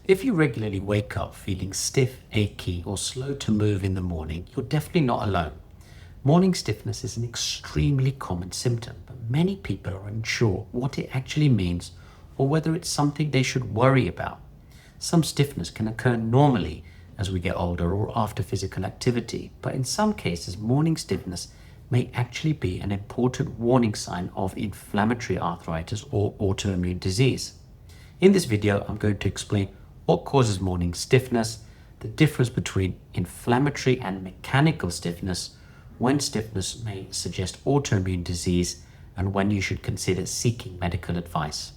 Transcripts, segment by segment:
If you regularly wake up feeling stiff, achy, or slow to move in the morning, you're definitely not alone. Morning stiffness is an extremely common symptom, but many people are unsure what it actually means or whether it's something they should worry about. Some stiffness can occur normally as we get older or after physical activity, but in some cases, morning stiffness may actually be an important warning sign of inflammatory arthritis or autoimmune disease. In this video, I'm going to explain what causes morning stiffness, the difference between inflammatory and mechanical stiffness, when stiffness may suggest autoimmune disease, and when you should consider seeking medical advice.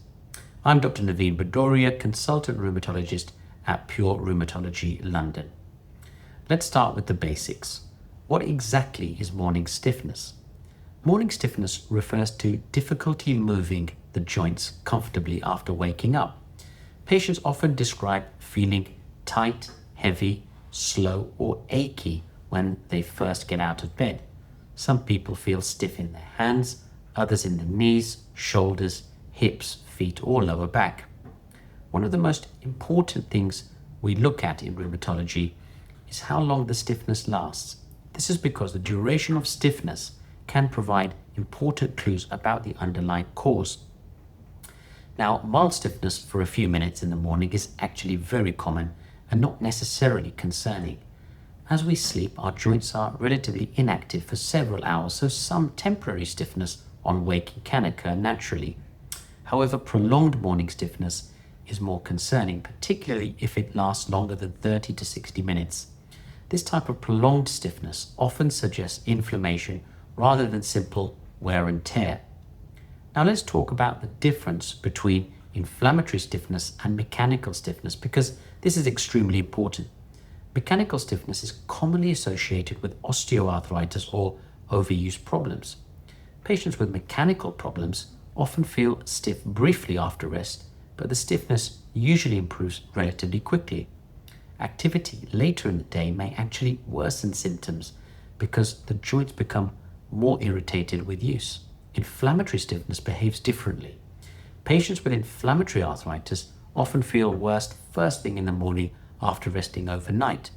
I'm Dr Naveen Bhadauria, consultant rheumatologist at Pure Rheumatology, London. Let's start with the basics. What exactly is morning stiffness? Morning stiffness refers to difficulty moving the joints comfortably after waking up. Patients often describe feeling tight, heavy, slow, or achy when they first get out of bed. Some people feel stiff in their hands, others in the knees, shoulders, hips, feet, or lower back. One of the most important things we look at in rheumatology is how long the stiffness lasts. This is because the duration of stiffness can provide important clues about the underlying cause. Now, mild stiffness for a few minutes in the morning is actually very common and not necessarily concerning. As we sleep, our joints are relatively inactive for several hours, so some temporary stiffness on waking can occur naturally. However, prolonged morning stiffness is more concerning, particularly if it lasts longer than 30 to 60 minutes. This type of prolonged stiffness often suggests inflammation rather than simple wear and tear. Now let's talk about the difference between inflammatory stiffness and mechanical stiffness, because this is extremely important. Mechanical stiffness is commonly associated with osteoarthritis or overuse problems. Patients with mechanical problems often feel stiff briefly after rest, but the stiffness usually improves relatively quickly. Activity later in the day may actually worsen symptoms because the joints become more irritated with use. Inflammatory stiffness behaves differently. Patients with inflammatory arthritis often feel worse first thing in the morning after resting overnight.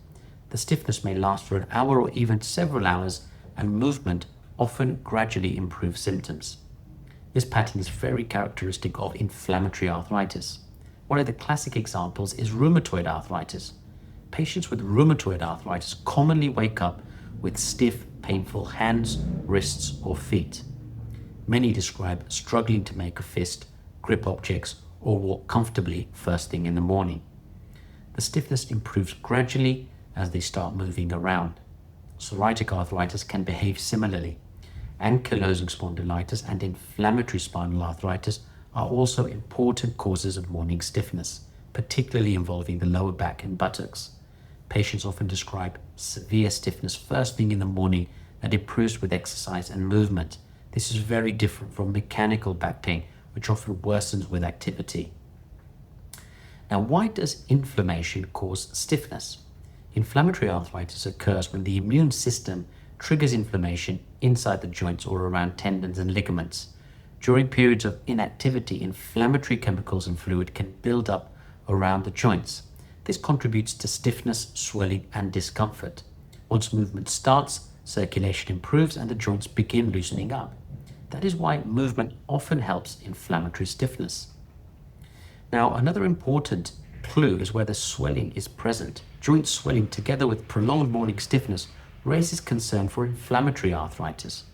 The stiffness may last for an hour or even several hours, and movement often gradually improves symptoms. This pattern is very characteristic of inflammatory arthritis. One of the classic examples is rheumatoid arthritis. Patients with rheumatoid arthritis commonly wake up with stiff, painful hands, wrists, or feet. Many describe struggling to make a fist, grip objects, or walk comfortably first thing in the morning. The stiffness improves gradually as they start moving around. Psoriatic arthritis can behave similarly. Ankylosing spondylitis and inflammatory spinal arthritis are also important causes of morning stiffness, particularly involving the lower back and buttocks. Patients often describe severe stiffness first thing in the morning that improves with exercise and movement. This is very different from mechanical back pain, which often worsens with activity. Now, why does inflammation cause stiffness? Inflammatory arthritis occurs when the immune system triggers inflammation inside the joints or around tendons and ligaments. During periods of inactivity, inflammatory chemicals and fluid can build up around the joints. This contributes to stiffness, swelling, and discomfort. Once movement starts, circulation improves and the joints begin loosening up. That is why movement often helps inflammatory stiffness. Now, another important clue is whether swelling is present. Joint swelling together with prolonged morning stiffness raises concern for inflammatory arthritis.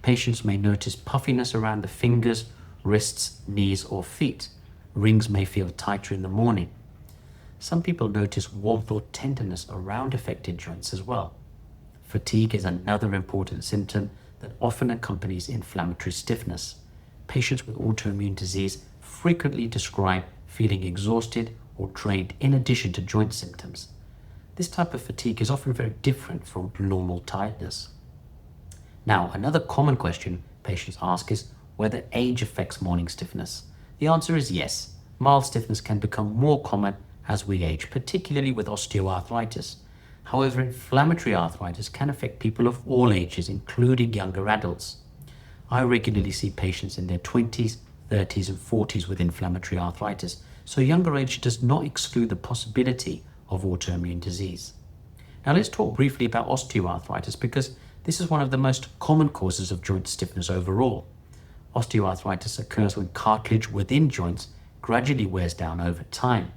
Patients may notice puffiness around the fingers, wrists, knees, or feet. Rings may feel tighter in the morning. Some people notice warmth or tenderness around affected joints as well. Fatigue is another important symptom that often accompanies inflammatory stiffness. Patients with autoimmune disease frequently describe feeling exhausted or drained in addition to joint symptoms. This type of fatigue is often very different from normal tiredness. Now, another common question patients ask is whether age affects morning stiffness. The answer is yes. Mild stiffness can become more common as we age, particularly with osteoarthritis. However, inflammatory arthritis can affect people of all ages, including younger adults. I regularly see patients in their 20s, 30s, and 40s with inflammatory arthritis, so younger age does not exclude the possibility of autoimmune disease. Now let's talk briefly about osteoarthritis, because this is one of the most common causes of joint stiffness overall. Osteoarthritis occurs when cartilage within joints gradually wears down over time.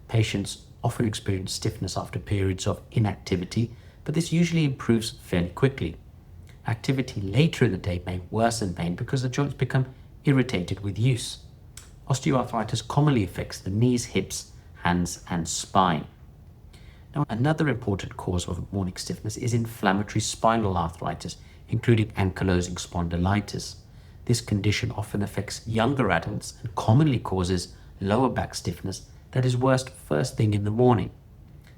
Patients often experience stiffness after periods of inactivity, but this usually improves fairly quickly. Activity later in the day may worsen pain because the joints become irritated with use. Osteoarthritis commonly affects the knees, hips, hands, and spine. Now, another important cause of morning stiffness is inflammatory spinal arthritis, including ankylosing spondylitis. This condition often affects younger adults and commonly causes lower back stiffness that is worst first thing in the morning.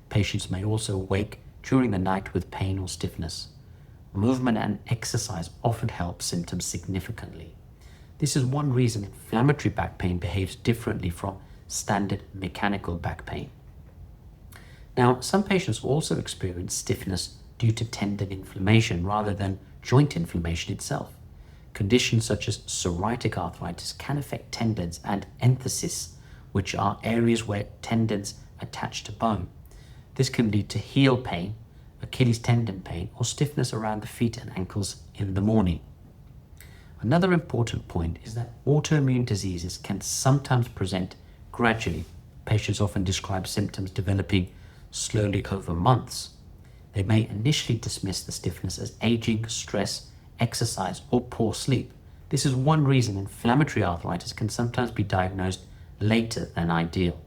Patients may also wake during the night with pain or stiffness. Movement and exercise often help symptoms significantly. This is one reason inflammatory back pain behaves differently from standard mechanical back pain. Now, some patients also experience stiffness due to tendon inflammation rather than joint inflammation itself. Conditions such as psoriatic arthritis can affect tendons and entheses, which are areas where tendons attach to bone. This can lead to heel pain, Achilles tendon pain, or stiffness around the feet and ankles in the morning. Another important point is that autoimmune diseases can sometimes present gradually. Patients often describe symptoms developing slowly over months. They may initially dismiss the stiffness as aging, stress, exercise, or poor sleep. This is one reason inflammatory arthritis can sometimes be diagnosed later than ideal.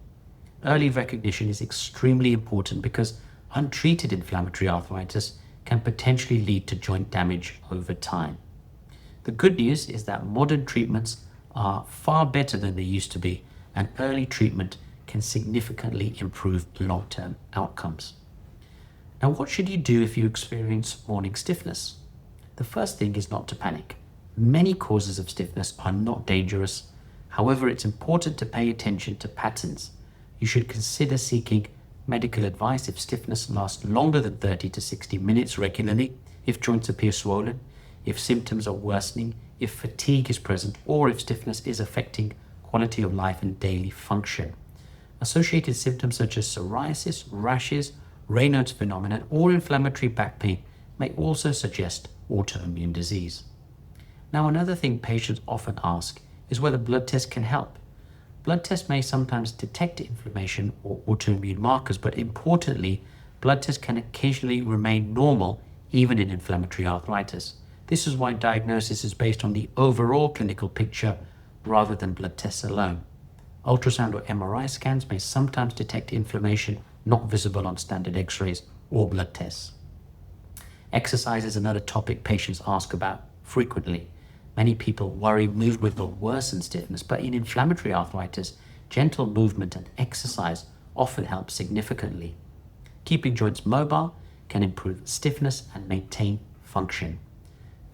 Early recognition is extremely important because untreated inflammatory arthritis can potentially lead to joint damage over time. The good news is that modern treatments are far better than they used to be, and early treatment can significantly improve long-term outcomes. Now, what should you do if you experience morning stiffness? The first thing is not to panic. Many causes of stiffness are not dangerous. However, it's important to pay attention to patterns. You should consider seeking medical advice if stiffness lasts longer than 30 to 60 minutes regularly, if joints appear swollen, if symptoms are worsening, if fatigue is present, or if stiffness is affecting quality of life and daily function. Associated symptoms such as psoriasis, rashes, Raynaud's phenomenon, or inflammatory back pain may also suggest autoimmune disease. Now, another thing patients often ask is whether blood tests can help. Blood tests may sometimes detect inflammation or autoimmune markers, but importantly, blood tests can occasionally remain normal even in inflammatory arthritis. This is why diagnosis is based on the overall clinical picture rather than blood tests alone. Ultrasound or MRI scans may sometimes detect inflammation not visible on standard X-rays or blood tests. Exercise is another topic patients ask about frequently. Many people worry movement will worsen stiffness, but in inflammatory arthritis, gentle movement and exercise often help significantly. Keeping joints mobile can improve stiffness and maintain function.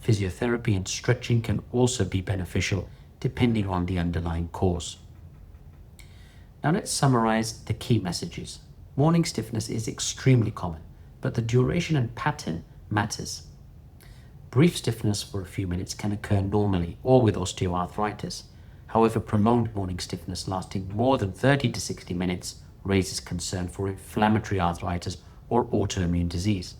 Physiotherapy and stretching can also be beneficial depending on the underlying cause. Now let's summarize the key messages. Morning stiffness is extremely common, but the duration and pattern matters. Brief stiffness for a few minutes can occur normally or with osteoarthritis. However, prolonged morning stiffness lasting more than 30 to 60 minutes raises concern for inflammatory arthritis or autoimmune disease.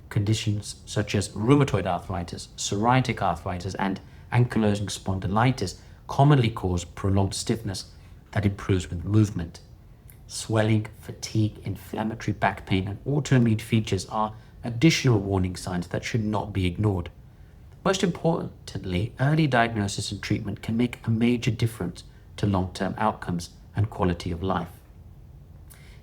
Conditions such as rheumatoid arthritis, psoriatic arthritis, and ankylosing spondylitis commonly cause prolonged stiffness that improves with movement. Swelling, fatigue, inflammatory back pain, and autoimmune features are additional warning signs that should not be ignored. Most importantly, early diagnosis and treatment can make a major difference to long-term outcomes and quality of life.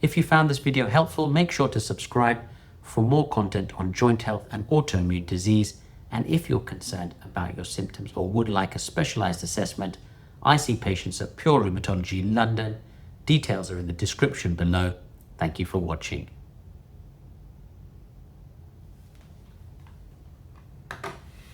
If you found this video helpful, make sure to subscribe for more content on joint health and autoimmune disease. And if you're concerned about your symptoms or would like a specialized assessment, I see patients at Pure Rheumatology London. Details are in the description below. Thank you for watching.